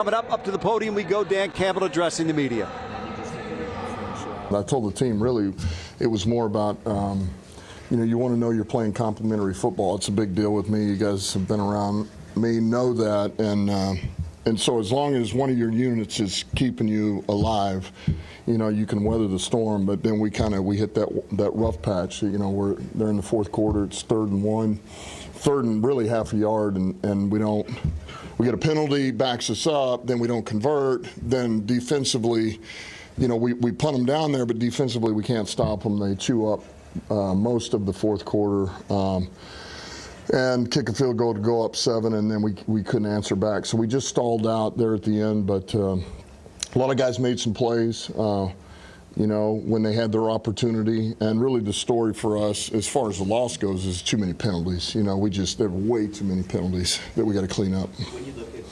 Coming up to the podium we go, Dan Campbell addressing the media. I told the team really it was more about, you want to know you're playing complimentary football. It's a big deal with me. You guys have been around me, know that. And so as long as one of your units is keeping you alive, you can weather the storm. But then we hit that rough patch. They're in the fourth quarter. It's 3rd and 1, 3rd and really half a yard, and we get a penalty, backs us up, then we don't convert. Then defensively, we punt them down there, but defensively we can't stop them. They chew up most of the fourth quarter and kick a field goal to go up 7, and then we couldn't answer back. So we just stalled out there at the end, but a lot of guys made some plays, when they had their opportunity. And really the story for us, as far as the loss goes, is too many penalties. There are way too many penalties that we got to clean up. When you look at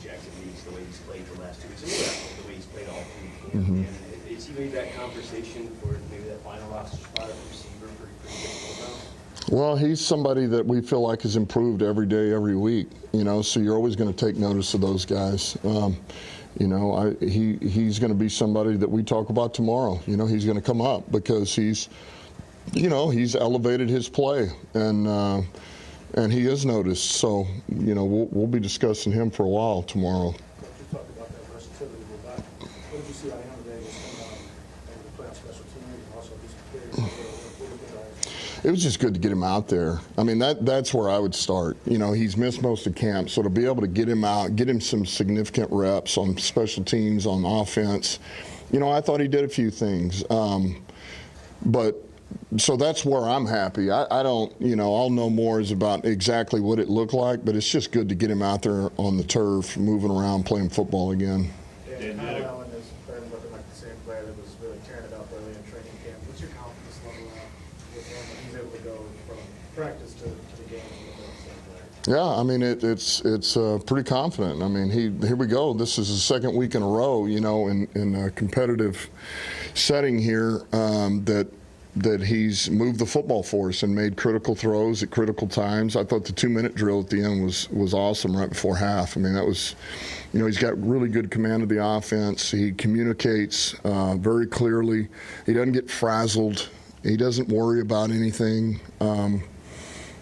Jackson Reeves, the way he's played the last 2 weeks, the way he's played all through the game, and is he maybe that conversation for maybe that final roster spot at receiver for difficult now? Well, he's somebody that we feel like has improved every day, every week. So you're always going to take notice of those guys. He's going to be somebody that we talk about tomorrow. He's going to come up because he's elevated his play, and he is noticed. So, we'll be discussing him for a while tomorrow. You talked about that versatility. What did you see out of him today? Just come and play on special teams and also do some carries. It was just good to get him out there. I mean, that's where I would start. He's missed most of camp, so to be able to get him out, get him some significant reps on special teams, on offense, I thought he did a few things. So that's where I'm happy. I don't, I'll know more is about exactly what it looked like, but it's just good to get him out there on the turf, moving around, playing football again. Yeah, Kyle Allen is very much like the same player that was really tearing it up early in training camp. What's your confidence level with him when he's able to go from practice to the game with the same player? Yeah, I mean, it's pretty confident. I mean, here we go. This is the second week in a row, in a competitive setting here that he's moved the football for us and made critical throws at critical times. I thought the 2-minute drill at the end was awesome right before half. I mean, that was, he's got really good command of the offense. He communicates very clearly. He doesn't get frazzled. He doesn't worry about anything.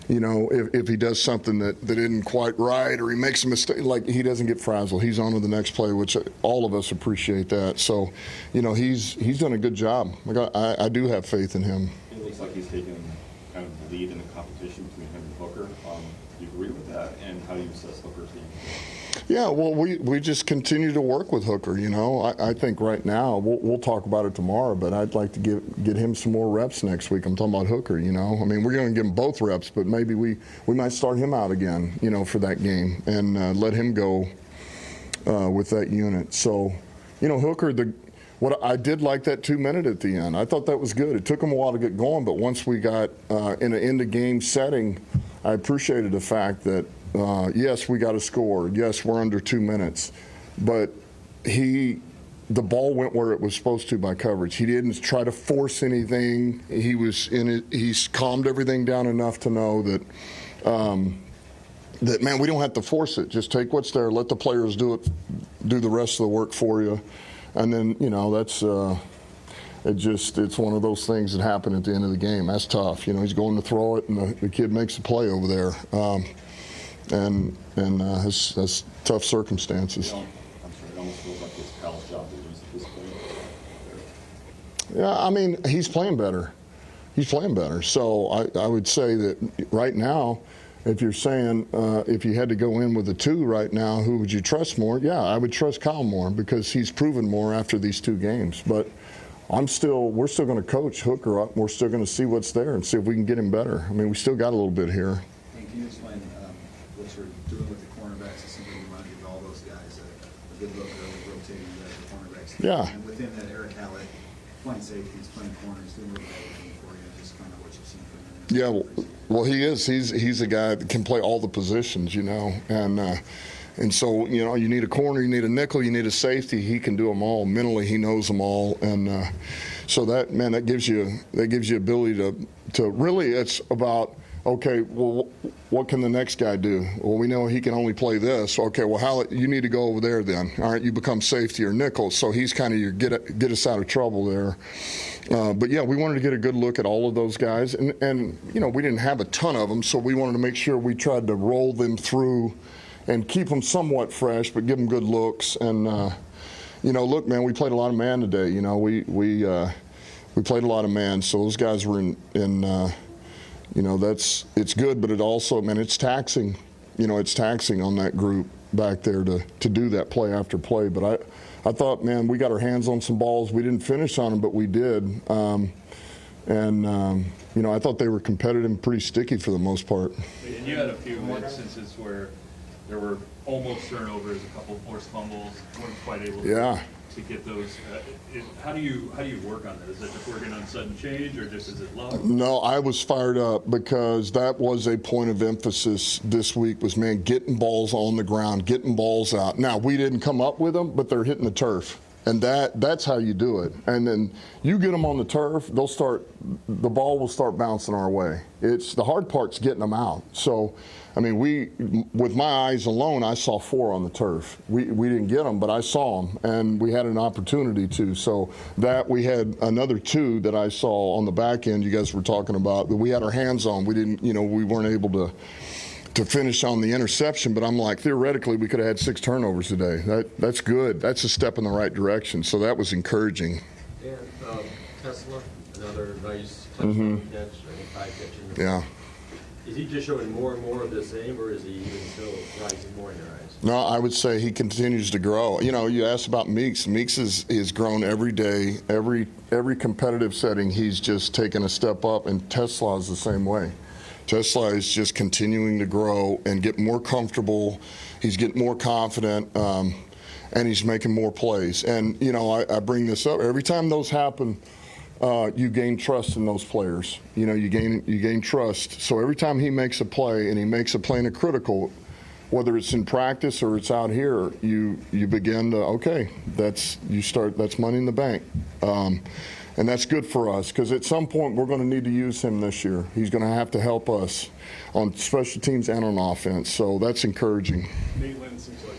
If he does something that isn't quite right or he makes a mistake, he doesn't get frazzled. He's on to the next play, which all of us appreciate that. So, he's done a good job. I do have faith in him. It looks like he's taken kind of the lead in the competition between him and Hooker. Do you agree with that? And how do you assess Hooker's game? Yeah, well, we just continue to work with Hooker. I think right now we'll talk about it tomorrow, but I'd like to get him some more reps next week. I'm talking about Hooker. I mean, we're going to give him both reps, but maybe we might start him out again, for that game and let him go with that unit. So, Hooker, what I did like that 2-minute at the end. I thought that was good. It took him a while to get going, but once we got in an end-of-game setting, I appreciated the fact that. Yes, we got a score. Yes, we're under 2 minutes. But the ball went where it was supposed to by coverage. He didn't try to force anything. He was in it. He's calmed everything down enough to know that, man, we don't have to force it. Just take what's there. Let the players do the rest of the work for you. And then, that's it's one of those things that happen at the end of the game. That's tough. He's going to throw it, and the kid makes a play over there. And has tough circumstances. I'm sorry, it almost feels like it's Kyle's job to lose at this point. Yeah, I mean, he's playing better. So I would say that right now, if you're saying if you had to go in with a 2 right now, who would you trust more? Yeah, I would trust Kyle more because he's proven more after these 2 games. But we're still going to coach Hooker up. We're still going to see what's there and see if we can get him better. I mean, we still got a little bit here. And can you explain what you're doing with the cornerbacks? It seems like you want to give all those guys a good look at rotating the cornerbacks. Yeah. And within that, Eric Hallett playing safeties, playing corners, doing a little bit of everything for you. Just kind of what you've seen from him. Yeah, well, he is. He's a guy that can play all the positions, and so you need a corner, you need a nickel, you need a safety. He can do them all. Mentally, he knows them all, and so that gives you ability to really. It's about okay, well, what can the next guy do? Well, we know he can only play this. Okay, well, how you need to go over there then. All right, you become safety or nickel. So he's kind of your get us out of trouble there. But yeah, we wanted to get a good look at all of those guys, and you know, we didn't have a ton of them, so we wanted to make sure we tried to roll them through and keep them somewhat fresh, but give them good looks. And you know, look, man, we played a lot of man today. You know, we played a lot of man, so those guys were in you know, it's good, but it also, man, it's taxing. You know, it's taxing on that group back there to do that play after play. But I thought, man, we got our hands on some balls. We didn't finish on them, but we did. You know, I thought they were competitive and pretty sticky for the most part. And you had a few instances where there were almost turnovers, a couple forced fumbles, weren't quite able to get those. How do you work on that? Is that just working on sudden change, or just is it love? No, I was fired up because that was a point of emphasis this week was, man, getting balls on the ground, getting balls out. Now, we didn't come up with them, but they're hitting the turf. And that's how you do it. And then you get them on the turf, the ball will start bouncing our way. It's the hard part's getting them out. So, I mean, with my eyes alone, I saw 4 on the turf. We didn't get them, but I saw them, and we had an opportunity to. So that we had another 2 that I saw on the back end. You guys were talking about that we had our hands on. We didn't, you know, we weren't able to finish on the interception, but I'm like, theoretically, we could have had 6 turnovers today. That's good. That's a step in the right direction. So that was encouraging. And Tesla, another nice touchdown catch, 5 catches. Yeah. Is he just showing more and more of the same, or is he even still rising more in your eyes? No, I would say he continues to grow. You know, you asked about Meeks. Meeks is grown every day, every competitive setting. He's just taken a step up, and Tesla is the same way. Tesla is just continuing to grow and get more comfortable. He's getting more confident, and he's making more plays. And, you know, I bring this up. Every time those happen, you gain trust in those players. You know, you gain trust. So every time he makes a play, and he makes a play in a critical, whether it's in practice or it's out here, you begin to, okay, that's money in the bank. And that's good for us because at some point we're going to need to use him this year. He's going to have to help us on special teams and on offense. So that's encouraging. Maitland seems like